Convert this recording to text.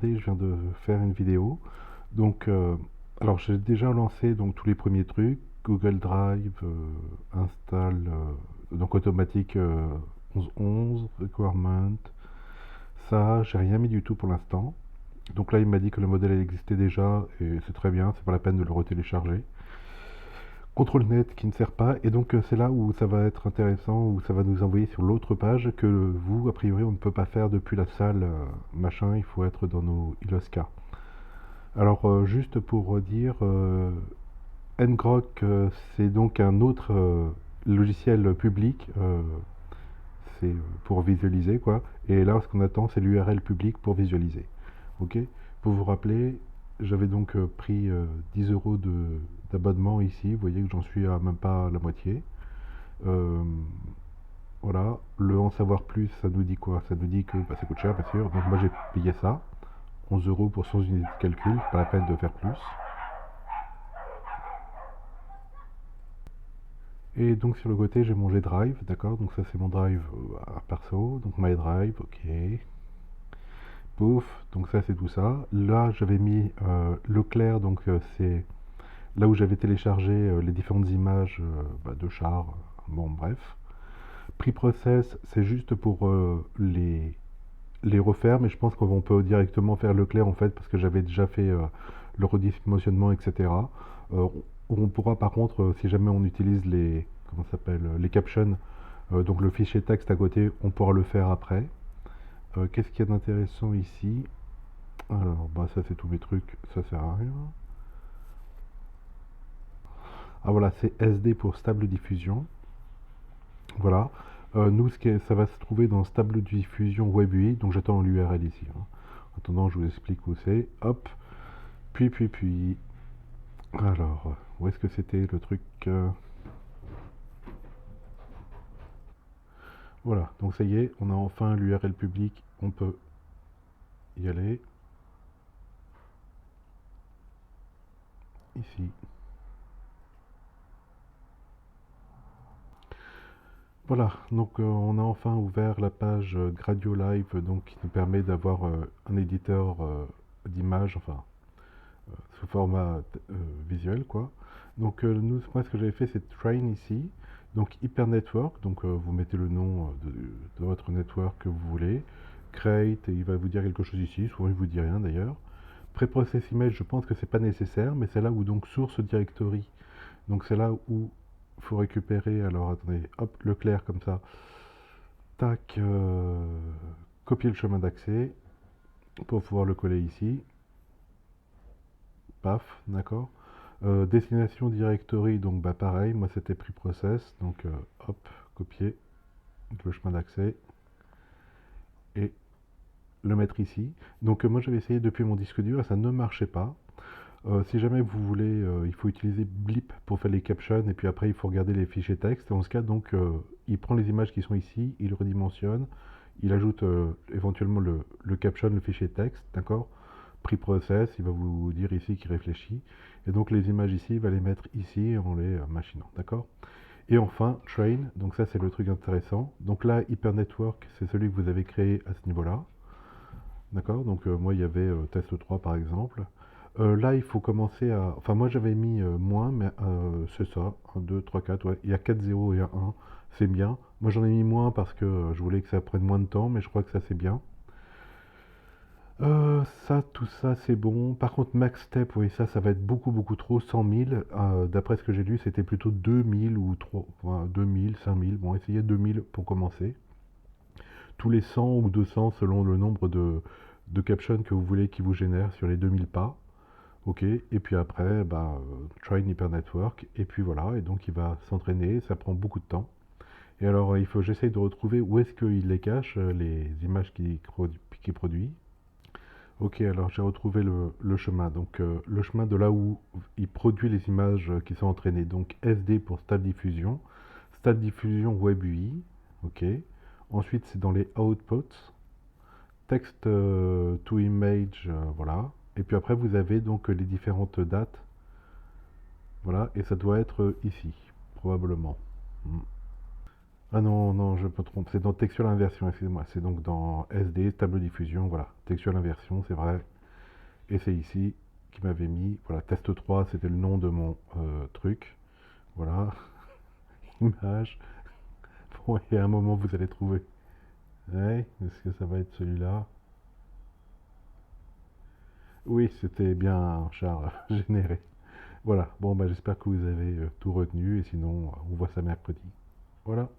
Je viens de faire une vidéo. Donc, alors j'ai déjà lancé donc tous les premiers trucs, Google Drive, install, donc automatique 11.11, requirement. Ça, j'ai rien mis du tout pour l'instant. Donc là, il m'a dit que le modèle elle existait déjà et c'est très bien, c'est pas la peine de le retélécharger. Contrôle net qui ne sert pas, et donc c'est là où ça va être intéressant, où ça va nous envoyer sur l'autre page que vous, a priori, on ne peut pas faire depuis la salle machin, il faut être dans nos ILOSCA. Alors, juste pour redire, ngrok, c'est donc un autre logiciel public, c'est pour visualiser quoi. Et là, ce qu'on attend, c'est l'URL public pour visualiser. Ok. Pour vous rappeler, j'avais donc pris 10 euros d'abonnement ici. Vous voyez que j'en suis à même pas la moitié. Euh, voilà. Le en savoir plus, ça nous dit quoi? Ça nous dit que bah, ça coûte cher, bien sûr. Donc moi, j'ai payé ça. 11 euros pour 100 unités de calcul. Pas la peine de faire plus. Et donc sur le côté, j'ai mon G-Drive, d'accord? Donc ça c'est mon drive perso, donc My Drive, ok. Pouf, donc ça c'est tout ça. Là j'avais mis Leclerc, donc c'est là où j'avais téléchargé les différentes images bah, de chars. Bon bref. Preprocess, c'est juste pour les refaire, mais je pense qu'on peut directement faire Leclerc en fait, parce que j'avais déjà fait le redimensionnement, etc. Euh, on pourra par contre, si jamais on utilise les, comment ça s'appelle, les captions, donc le fichier texte à côté, on pourra le faire après. Qu'est-ce qu'il y a d'intéressant ici? Alors, bah ça c'est tous mes trucs, ça sert à rien. Ah voilà, c'est SD pour stable diffusion. Voilà. Nous, ça va se trouver dans stable diffusion Web UI, donc j'attends l'URL ici, hein. En attendant, je vous explique où c'est. Hop. Puis. Alors, où est-ce que c'était le truc Voilà, donc ça y est, on a enfin l'URL public, on peut y aller. Ici. Voilà, donc on a enfin ouvert la page Gradio Live, donc qui nous permet d'avoir un éditeur d'image, enfin sous format visuel quoi. Donc moi ce que j'avais fait c'est Train ici, donc Hyper Network, donc vous mettez le nom de votre network que vous voulez, Create, et il va vous dire quelque chose ici, souvent il vous dit rien d'ailleurs. Preprocess Image, je pense que c'est pas nécessaire, mais c'est là où donc Source Directory, donc c'est là où il faut récupérer, alors attendez, hop, le clair comme ça, tac, copier le chemin d'accès pour pouvoir le coller ici, paf, d'accord. Destination directory, donc bah pareil, moi c'était preprocess, donc hop, copier le chemin d'accès et le mettre ici. Donc moi j'avais essayé depuis mon disque dur et ça ne marchait pas. Si jamais vous voulez, il faut utiliser Blip pour faire les captions et puis après il faut regarder les fichiers texte. Et en ce cas, donc, il prend les images qui sont ici, il redimensionne, il ajoute éventuellement le caption, le fichier texte, d'accord? Preprocess, il va vous dire ici qu'il réfléchit. Et donc les images ici, il va les mettre ici en les machinant, d'accord? Et enfin, Train, donc ça c'est le truc intéressant. Donc là, Hyper Network, c'est celui que vous avez créé à ce niveau-là. D'accord? Donc moi il y avait test 3 par exemple. Là il faut commencer à... Enfin moi j'avais mis moins, mais c'est ça. 1, 2, 3, 4, ouais. Il y a 4 0 et un 1. C'est bien. Moi j'en ai mis moins parce que je voulais que ça prenne moins de temps, mais je crois que ça c'est bien. Ça, tout ça c'est bon. Par contre max step, oui ça va être beaucoup trop. 100 000. D'après ce que j'ai lu c'était plutôt 2000 ou 3, enfin, 2000, 5000. Bon essayez 2000 pour commencer. Tous les 100 ou 200 selon le nombre de captions que vous voulez qui vous génère sur les 2000 pas. Ok, et puis après, bah, try Hyper Network, et puis voilà, et donc il va s'entraîner, ça prend beaucoup de temps. Et alors, il faut j'essaye de retrouver où est-ce qu'il les cache, les images qu'il produit. Ok, alors j'ai retrouvé le chemin, donc le chemin de là où il produit les images qui sont entraînées. Donc SD pour Stade Diffusion Web UI, ok. Ensuite, c'est dans les outputs, text to image, voilà. Et puis après, vous avez donc les différentes dates, voilà. Et ça doit être ici, probablement. Hmm. Ah non, non, je me trompe. C'est dans textual inversion, excusez-moi. C'est donc dans SD, tableau diffusion, voilà. Textual inversion, c'est vrai. Et c'est ici qui m'avait mis, voilà, test 3, c'était le nom de mon truc. Voilà, image. Bon, et à un moment, vous allez trouver. Ouais, est-ce que ça va être celui-là? Oui, c'était bien Charles généré. Voilà, bon, bah, j'espère que vous avez tout retenu, et sinon, on voit ça mercredi. Voilà.